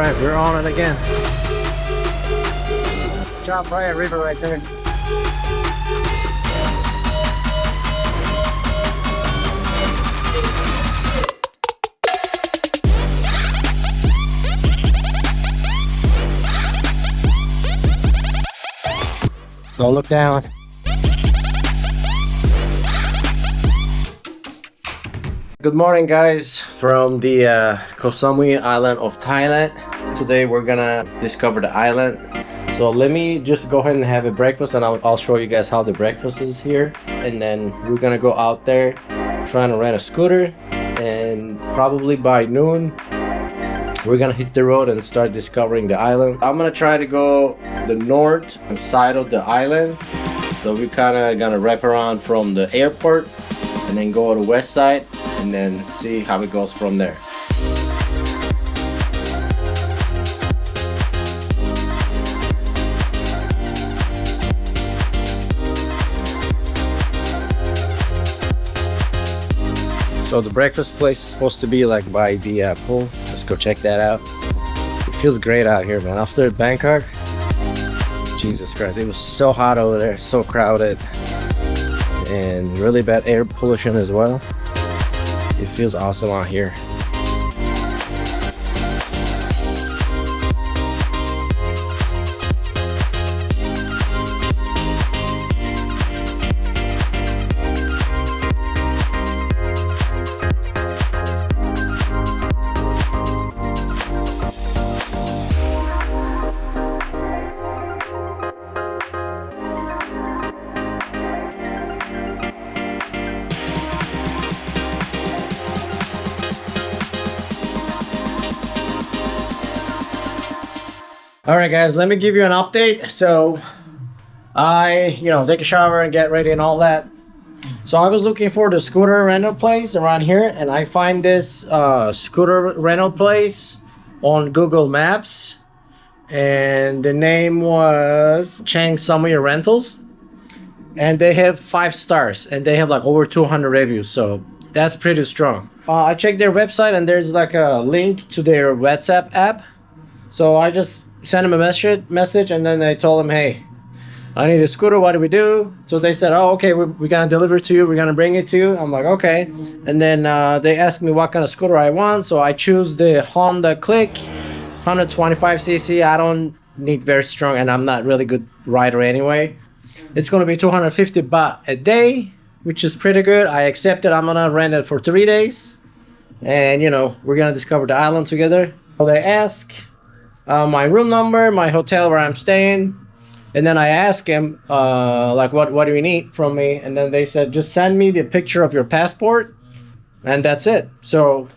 Alright, we're on it again. Wat Plai River right there. Don't look down. Good morning, guys, from the Koh Samui island of Thailand. Today we're gonna discover the island. So let me just go ahead and have a breakfast, and I'll show you guys how the breakfast is here. And then we're gonna go out there trying to rent a scooter, and probably by noon we're gonna hit the road and start discovering the island. I'm gonna try to go the north side of the island, so we're kind of gonna wrap around from the airport and then go to the west side and then see how it goes from there. So the breakfast place is supposed to be like by the pool. Let's go check that out. It feels great out here, man. After Bangkok, Jesus Christ, it was so hot over there, so crowded, and really bad air pollution as well. It feels awesome out here. All right, guys, let me give you an update. So I, take a shower and get ready and all that. So I was looking for the scooter rental place around here, and I find this scooter rental place on Google Maps, and the name was Chaweng Beach Rentals, and they have 5 stars, and they have like over 200 reviews, so that's pretty strong. I checked their website, and there's like a link to their WhatsApp app, so I just sent them a message, and then I told them, hey, I need a scooter, what do we do? So they said, oh, okay, we're gonna deliver it to you, we're gonna bring it to you. I'm like, okay. And then they asked me what kind of scooter I want, so I choose the Honda Click 125cc. I don't need very strong, and I'm not really good rider anyway. It's gonna be 250 baht a day, which is pretty good. I accepted. I'm gonna rent it for 3 days, and we're gonna discover the island together. So they ask my room number, my hotel where I'm staying, and then I asked him like what do you need from me, and then they said just send me the picture of your passport, and that's it. So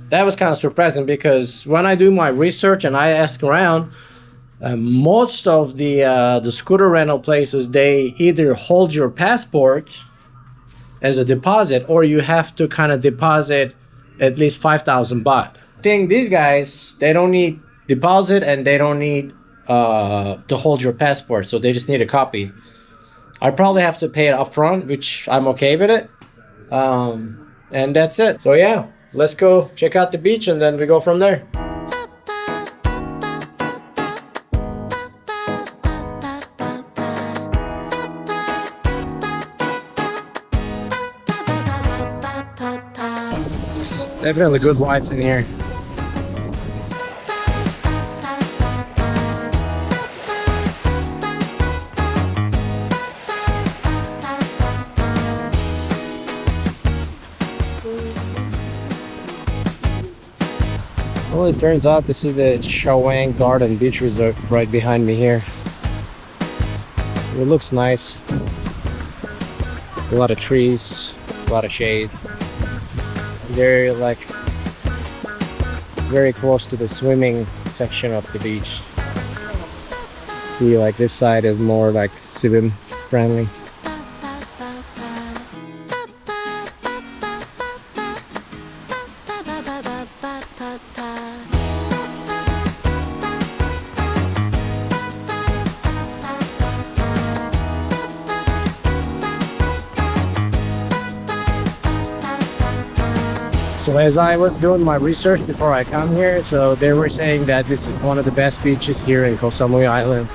that was kind of surprising, because when I do my research and I ask around, most of the scooter rental places, they either hold your passport as a deposit, or you have to kind of deposit at least 5,000 baht. I think these guys, they don't need deposit, and they don't need to hold your passport, so they just need a copy. I probably have to pay it up front, which I'm okay with it, and that's it. So yeah, let's go check out the beach, and then we go from there. Definitely good vibes in here. Well, it turns out this is the Chaweng Beach Resort right behind me here. It looks nice. A lot of trees, a lot of shade. They're like very close to the swimming section of the beach. See, like this side is more like swim friendly. So as I was doing my research before I come here, so they were saying that this is one of the best beaches here in Koh Samui Island.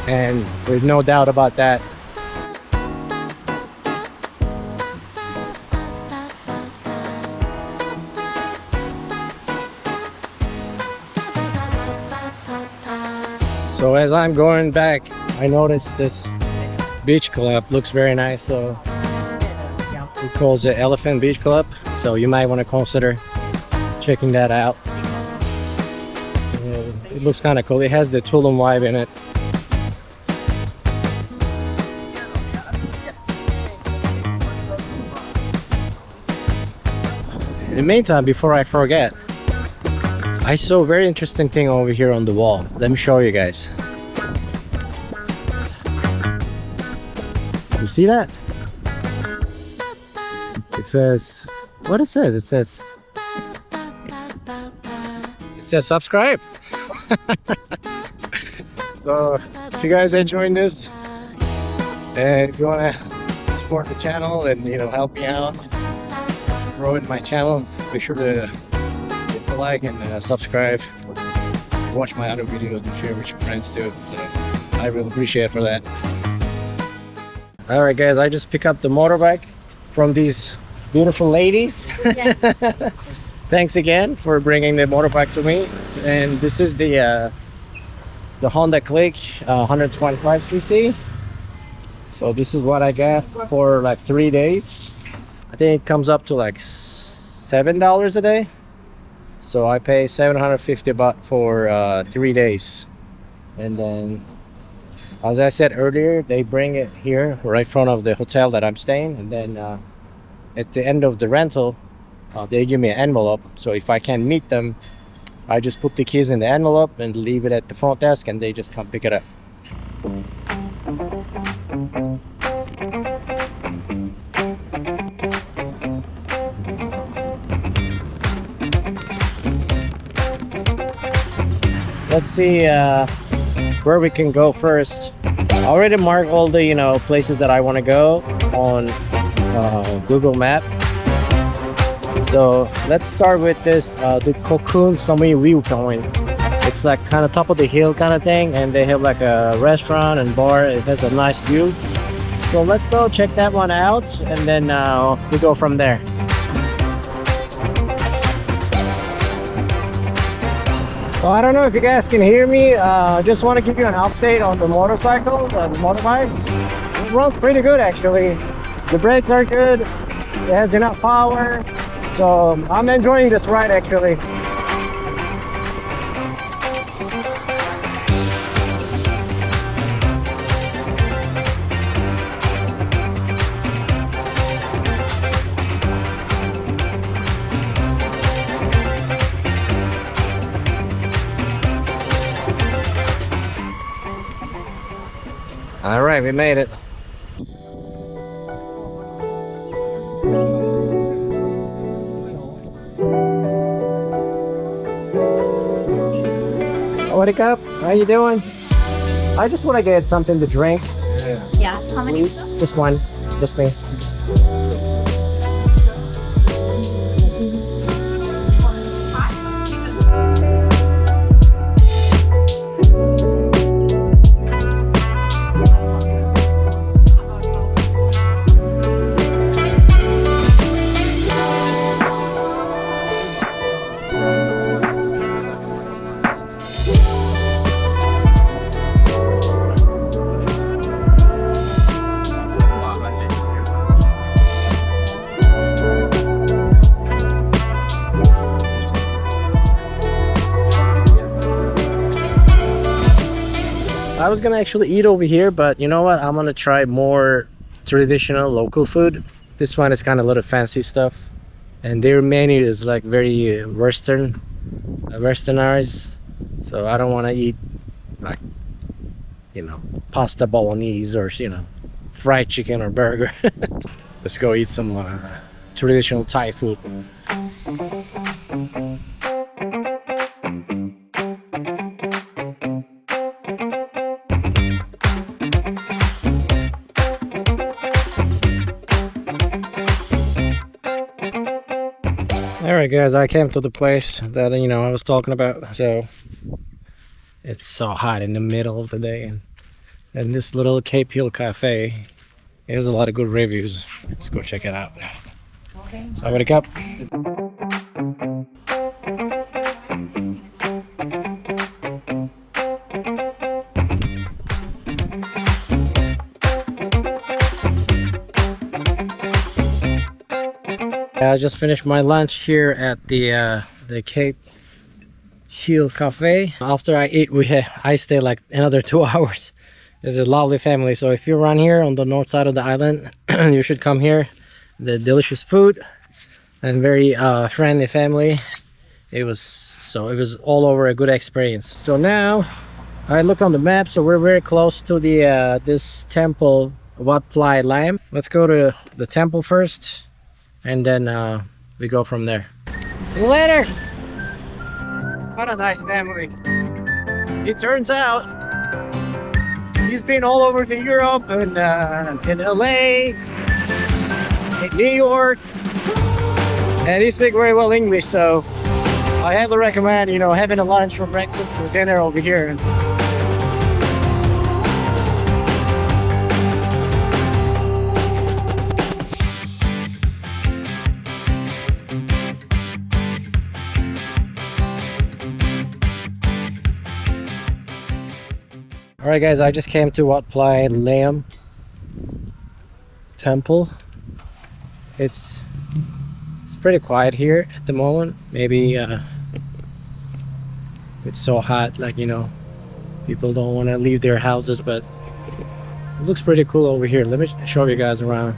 And there's no doubt about that. So as I'm going back, I noticed this beach club looks very nice. So it calls it Elephant Beach Club. So you might want to consider checking that out. It looks kind of cool. It has the Tulum vibe in it. In the meantime, before I forget, I saw a very interesting thing over here on the wall. Let me show you guys. You see that? It says, what it says? It says subscribe. So if you guys enjoying this and if you want to support the channel and help me out growing my channel, be sure to hit the like and subscribe. Watch my other videos and share with your friends too. So I really appreciate it for that. All right, guys, I just picked up the motorbike from these beautiful ladies. Yeah. Thanks again for bringing the motorbike to me. And this is the Honda Click 125cc. So this is what I got for like 3 days. I think it comes up to like $7 a day. So I pay 750 baht for 3 days. And then, as I said earlier, they bring it here right in front of the hotel that I'm staying. And then at the end of the rental, they give me an envelope. So if I can't meet them, I just put the keys in the envelope and leave it at the front desk, and they just come pick it up. Let's see where we can go first. I already marked all the places that I want to go on Google Map. So let's start with this the Cocoon Cafe viewpoint. It's like kind of top of the hill kind of thing, and they have like a restaurant and bar. It has a nice view. So let's go check that one out, and then we go from there. So I don't know if you guys can hear me. Just want to give you an update on the motorcycle, the motorbike. It runs pretty good actually. The brakes are good. It has enough power. So I'm enjoying this ride actually. All right, we made it. What's up? How you doing? I just want to get something to drink. Yeah. How many? Please? Just one. Just me. I was gonna actually eat over here, but you know what? I'm gonna try more traditional local food. This one is kind of a little fancy stuff, and their menu is like very westernized. So I don't want to eat like pasta bolognese or fried chicken or burger. Let's go eat some traditional Thai food. Alright guys, I came to the place that I was talking about. So it's so hot in the middle of the day, and this little Cape Hill Cafe, it has a lot of good reviews. Let's go check it out. Sawadee up. I just finished my lunch here at the Cape Hill Cafe. After I eat, I stay like another 2 hours. It's a lovely family. So if you're around here on the north side of the island, you should come here. The delicious food and very friendly family. It was all over a good experience. So now I look on the map, so we're very close to the this temple, Wat Plai Laem. Let's go to the temple first, and then we go from there. See you later. What a nice family. It turns out he's been all over to Europe and in LA, in New York, and he speaks very well English, so I highly recommend having a lunch or breakfast or dinner over here. Alright guys, I just came to Wat Plai Laem temple. It's pretty quiet here at the moment. Maybe it's so hot, like people don't want to leave their houses, but it looks pretty cool over here. Let me show you guys around.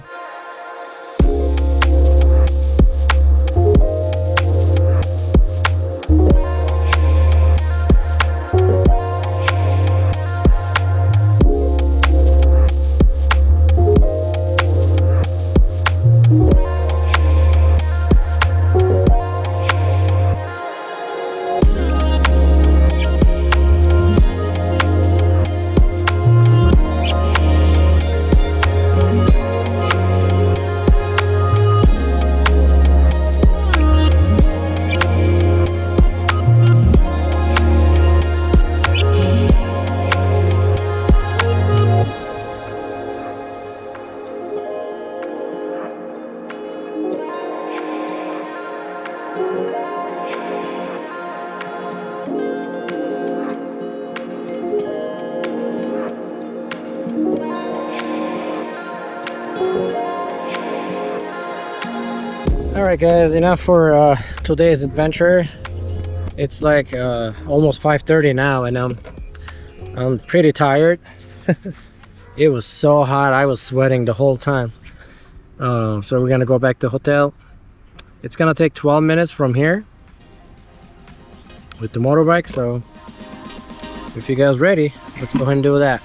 Alright guys, enough for today's adventure. It's like almost 5:30 now, and I'm pretty tired. It was so hot, I was sweating the whole time. So we're gonna go back to the hotel. It's gonna take 12 minutes from here with the motorbike, so if you guys ready, let's go ahead and do that.